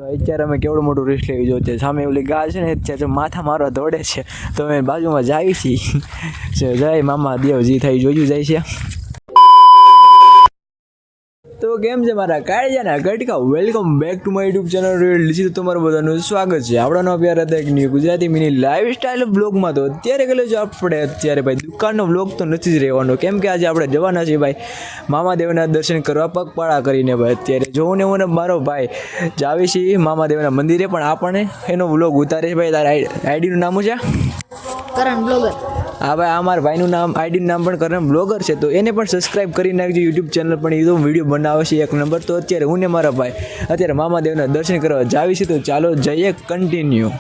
તો અત્યારે અમે કેવડું મોટું રિસ્ક લેવી જોઈએ છે. સામે ઓલી ગાય છે ને અત્યારે માથા મારવા દોડે છે, તો અમે બાજુમાં જાવી છીએ. જય મામા દેવ જે થઈ જોયું જાય છે. તો કેમ છે મારા કાળજાના ગટકા, welcome back to my YouTube channel reel. તમારું બધાનું સ્વાગત છે આપણાનો પ્યાર હતા એક ન્યૂ ગુજરાતી મિની લાઈફસ્ટાઈલ બ્લોગમાં. તો અત્યારે ગયેલો જો આપણે અત્યારે ભાઈ દુકાનનો બ્લોગ તો નથી જ રહેવાનો, કેમ કે આજે આપણે જવાના છીએ ભાઈ મામાદેવના દર્શન કરવા પગપાળા કરીને. ભાઈ અત્યારે જોઉં ને હું ને મારો ભાઈ જાવી છીએ મામાદેવના મંદિરે, પણ આપણને એનો બ્લોગ ઉતારે છે. ભાઈ તારા આઈડીનું નામ છે કરણ બ્લોગર. હા ભાઈ, અમારા ભાઈનું નામ આઈડીનું નામ પણ કરણ બ્લોગર છે, તો એને પણ સબસ્ક્રાઈબ કરી નાખજો યુટ્યુબ ચેનલ. પણ એ તો વિડીયો બનાવે છે એક નંબર. તો અત્યારે હું ને મારા ભાઈ અત્યારે મામાદેવના દર્શન કરવા જાવી છે, તો ચાલો જઈએ કન્ટિન્યુ.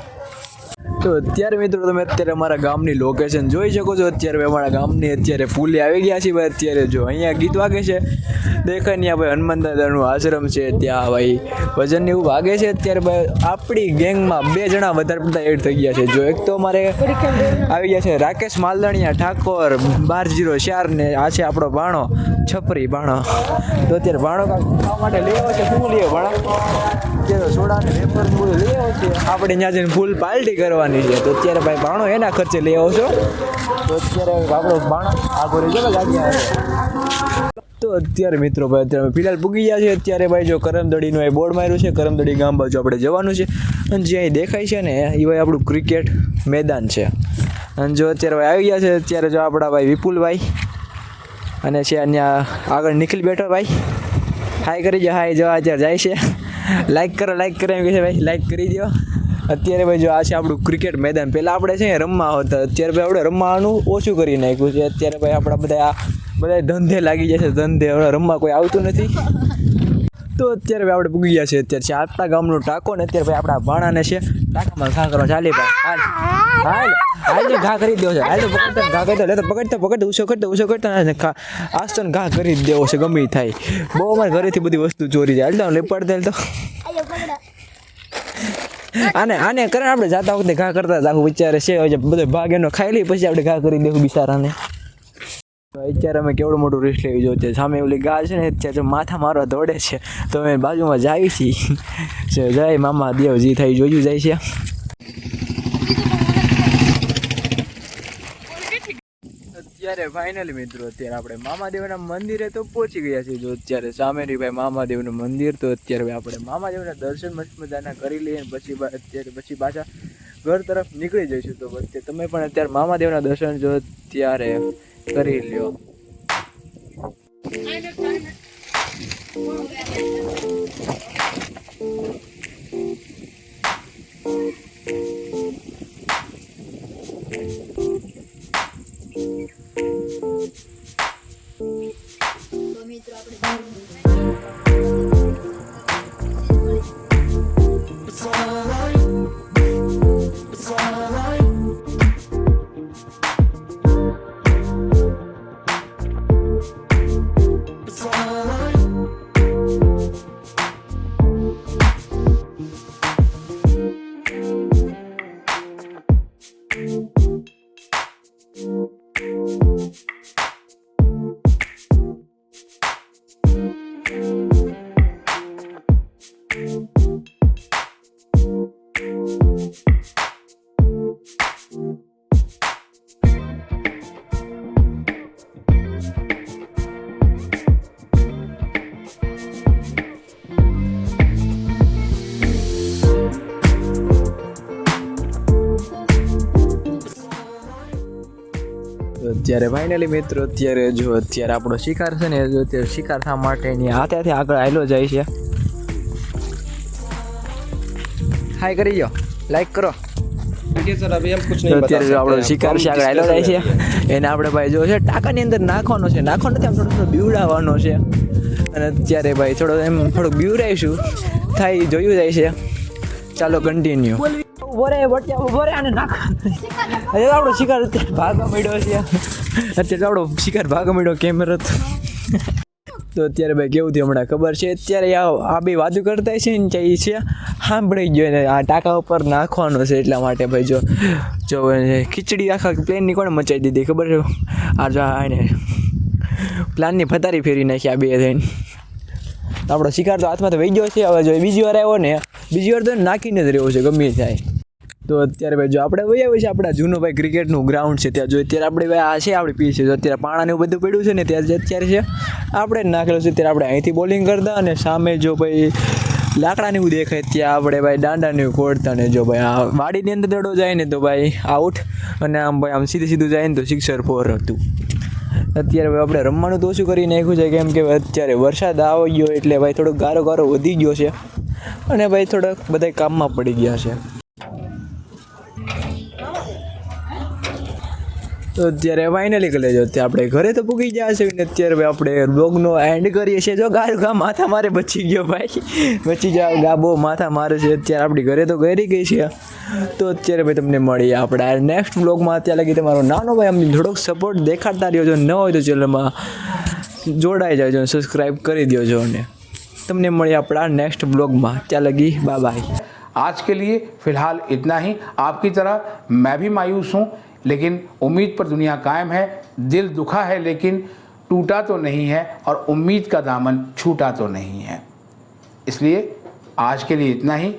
તો અત્યારે મિત્રો તમે અત્યારે અમારા ગામની લોકેશન જોઈ શકો છો. અત્યારે અમારા ગામની અત્યારે પુલે આવી ગયા છીએ ભાઈ. અત્યારે જો અહીંયા ગીત વાગે છે દેખાય ને, ભાઈ હનુમાન દાદાનું આશ્રમ છે ત્યાં ભાઈ ભજન એવું વાગે છે. અત્યારે ભાઈ આપણી ગેંગમાં 2 જણા વધારે પડતા એડ થઈ ગયા છે. જો એક તો અમારે આવી ગયા છે રાકેશ માલદાણિયા ઠાકોર 1204 ને આ છે આપણો ભાણો છપરી ભાણો. તો અત્યારે ભાણો ખાવા માટે લેવો છે. શું લેવો ભાણો? અત્યારે સોડા ને વેફર બધું લેવો છે. આપણે ત્યાં જઈને ફૂલ પાર્ટી કરવાની છે. તો અત્યારે ભાઈ ભાણો એના ખર્ચે લઈ આવો છો. તો અત્યારે આપણો ભાણો આગળ ચલો લાગી આવે. તો અત્યારે મિત્રો ભાઈ અત્યારે ફિલહાલ પૂગી ગયા છે. અત્યારે ભાઈ જો કરમદડીનું એ બોર્ડ માર્યું છે, કરમદડી ગામ બાજુ આપણે જવાનું છે. અને જે અહીં દેખાય છે ને એ ભાઈ આપણું ક્રિકેટ મેદાન છે. અને જો અત્યારે ભાઈ આવી ગયા છે. અત્યારે જો આપણા ભાઈ વિપુલભાઈ અને છે અહીંયા આગળ નિખિલ બેઠો ભાઈ. હાય કરી દો, હાય જો અત્યારે જાય છે. લાઈક કરો એમ કહે છે ભાઈ, લાઈક કરી દો. અત્યારે ભાઈ જો આ છે આપણું ક્રિકેટ મેદાન. પહેલાં આપણે છે રમવા હોતા, અત્યારે ભાઈ આપણે રમવાનું ઓછું કરી નાખ્યું છે. અત્યારે ભાઈ આપણા બધા ધંધે લાગી જાય છે. ધંધે હવે રમવા કોઈ આવતું નથી. તો અત્યારે ભાઈ આપણે પૂગી ગયા છે. અત્યારે છે આપણા ગામનો ટાંકો ને અત્યારે ભાઈ આપણા ભાણાને છે ટાંકામાં ઘા કરવા ચાલી ભાઈ. હાલ હાલ ઘા કરી દેવો છે. હાલ તો પકડતા ઘા કરી દો, લે તો પકડતા ઉછો કરતા આજ તો ઘા કરી જ દેવો છે ગમે થાય. બહુ અમારે ઘરેથી બધી વસ્તુ ચોરી જાય. હાલ તો લેપાડ દે તો આને કરે આપણે જાતા વખતે ઘા કરતા જ આખું વિચારે છે બધો ભાગ એનો ખાઈ લઈ પછી આપણે ઘા કરી દેવું બિચારાને. અત્યારે અમે કેવડું મોટું રિસ્ક લેવી જોઈએ છે. સામે ઓલી ગાય છે ને અત્યારે માથા મારવા દોડે છે, તો અમે બાજુમાં જાવી છીએ. જય મામા દેવ જે થઈ જોયું જાય છે. અત્યારે ફાઇનલી મિત્રો અત્યારે આપણે મામાદેવના મંદિરે તો પહોંચી ગયા છીએ. જો અત્યારે સામેની ભાઈ મામાદેવનું મંદિર. તો અત્યારે ભાઈ આપણે મામાદેવના દર્શન મસ્ત મજાના કરી લઈએ ને પછી પાછા ઘર તરફ નીકળી જઈશું. તો તમે પણ અત્યારે મામાદેવના દર્શન જો ત્યારે કરી લ્યો. અત્યારે ફાઇનલી મિત્રો અત્યારે જો અત્યારે આપણો શિકાર છે ને અત્યારે શિકાર થવા માટેની હાથેથી આગળ આવેલો જાય છે. હાય કરી દો, લાઈક કરો. અત્યારે જો આપણો શિકાર છે આગળ આવેલો જાય છે. એને આપણે ભાઈ જો છે ટાંકાની અંદર નાખવાનો છે, નાખવાનો નથી આમ થોડો બીવડાવવાનો છે. અને અત્યારે ભાઈ થોડુંક બીવડાવીશું થાય જોયું જાય છે. ચાલો કન્ટિન્યુ. ઉભો રે આને નાખ. હજુ આપણો શિકાર અત્યારે ભાગવા મળ્યો છે. અત્યારે આપણો શિકાર ભાગવા મળ્યો કેમેરો તો અત્યારે ભાઈ કેવું થયું હમણાં ખબર છે? અત્યારે આ બે વાતું કરતા છે ને એ છે સાંભળી ગયો ને આ ટાંકા ઉપર નાખવાનો છે. એટલા માટે ભાઈ જો ખીચડી આખા પ્લેનની કોણે મચાવી દીધી ખબર છે? આ જો આને પ્લાનની ફતારી ફેરી નાખી આ બે થઈને. આપણો શિકાર તો હાથમાં તો વહી ગયો છે. હવે જો બીજી વાર આવ્યો ને બીજી વાર તો નાખીને જ રહેવું છે ગમે થાય. તો અત્યારે ભાઈ જો આપણે વયા હોય છે આપણા જૂનું ભાઈ ક્રિકેટનું ગ્રાઉન્ડ છે ત્યાં જો અત્યારે આપણે ભાઈ આ છે આપણી પીચ છે તો અત્યારે પાણાને એવું બધું પડ્યું છે ને ત્યાં જે અત્યારે છે આપણે જ નાખેલું છે. ત્યારે આપણે અહીંથી બોલિંગ કરતા અને સામે જો ભાઈ લાકડાને એવું દેખાય ત્યાં આપણે ભાઈ દાંડાને એવું ખોડતા ને જો ભાઈ આ વાડીની અંદર દડો જાય ને તો ભાઈ આઉટ અને આમ ભાઈ આમ સીધું જાય ને તો 6-4 હતું. અત્યારે ભાઈ આપણે રમવાનું તો ઓછું કરી નાખ્યું છે કેમ કે અત્યારે વરસાદ આવી ગયો એટલે ભાઈ થોડોક ગારો વધી ગયો છે અને ભાઈ થોડાક બધા કામમાં પડી ગયા છે. તો અત્યારે ફાઇનલી કરી લેજો અત્યારે આપણે ઘરે તો પૂગી ગયા છે ને અત્યારે ભાઈ આપણે બ્લોગનો એન્ડ કરીએ છીએ. જો ગારું ગા માથા મારે બચી ગયો ભાઈ બચી જાય ગા બહુ માથા મારે છે. અત્યારે આપણી ઘરે તો ગઈ ગઈ છે તો અત્યારે ભાઈ તમને મળીએ આપણા નેક્સ્ટ બ્લોગમાં. અત્યારે લગી તમારો નાનો ભાઈ અમને થોડોક સપોર્ટ દેખાડતા રહ્યો જો ન હોય તો ચેનલમાં જોડાઈ જાજો સબસ્ક્રાઈબ કરી દેજો અને તમને મળીએ આપણા નેક્સ્ટ બ્લોગમાં. ત્યાં લગી બાય બાય. आज के लिए फिलहाल इतना ही. आपकी तरह मैं भी मायूस हूँ, लेकिन उम्मीद पर दुनिया कायम है. दिल दुखा है लेकिन टूटा तो नहीं है और उम्मीद का दामन छूटा तो नहीं है. इसलिए आज के लिए इतना ही.